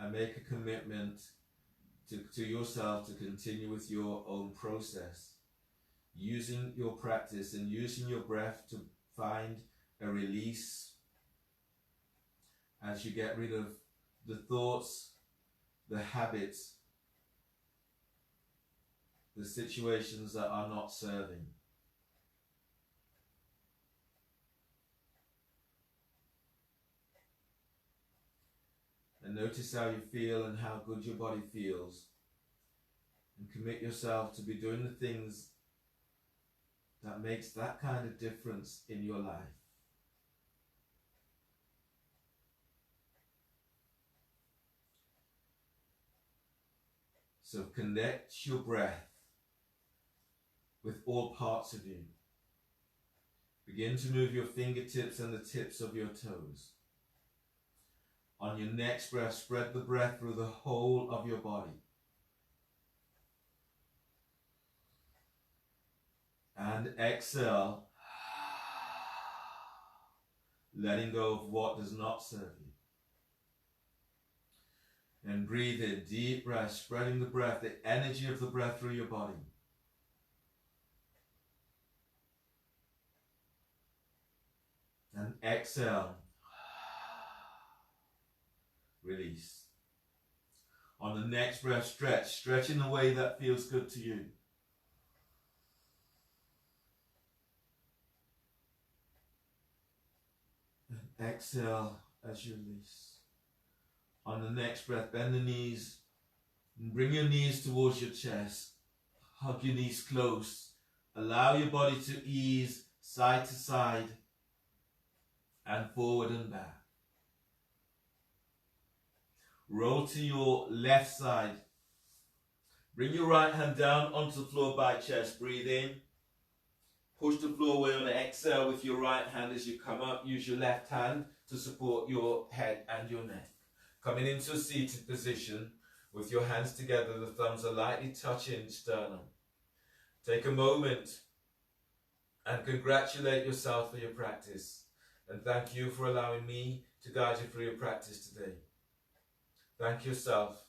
A: And make a commitment to yourself to continue with your own process, using your practice and using your breath to find a release as you get rid of the thoughts, the habits, the situations that are not serving. And notice how you feel and how good your body feels. And commit yourself to be doing the things that makes that kind of difference in your life. So connect your breath with all parts of you. Begin to move your fingertips and the tips of your toes. On your next breath, spread the breath through the whole of your body. And exhale, letting go of what does not serve you. And breathe in, deep breath, spreading the breath, the energy of the breath through your body. And exhale. Release. On the next breath, stretch in a way that feels good to you. And exhale as you release. On the next breath, bend the knees and bring your knees towards your chest. Hug your knees close. Allow your body to ease side to side and forward and back. Roll to your left side. Bring your right hand down onto the floor by chest. Breathe in. Push the floor away on the exhale with your right hand as you come up. Use your left hand to support your head and your neck. Coming into a seated position with your hands together, the thumbs are lightly touching sternum. Take a moment and congratulate yourself for your practice. And thank you for allowing me to guide you through your practice today. Thank yourself.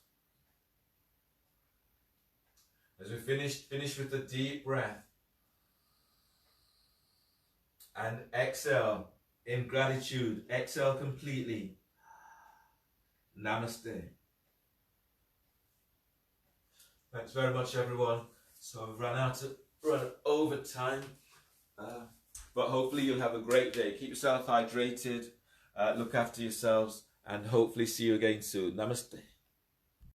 A: As we finish with a deep breath. And exhale in gratitude. Exhale completely. Namaste. Thanks very much, everyone. So I've run over time. But hopefully you'll have a great day. Keep yourself hydrated. Look after yourselves. And hopefully see you again soon. Namaste.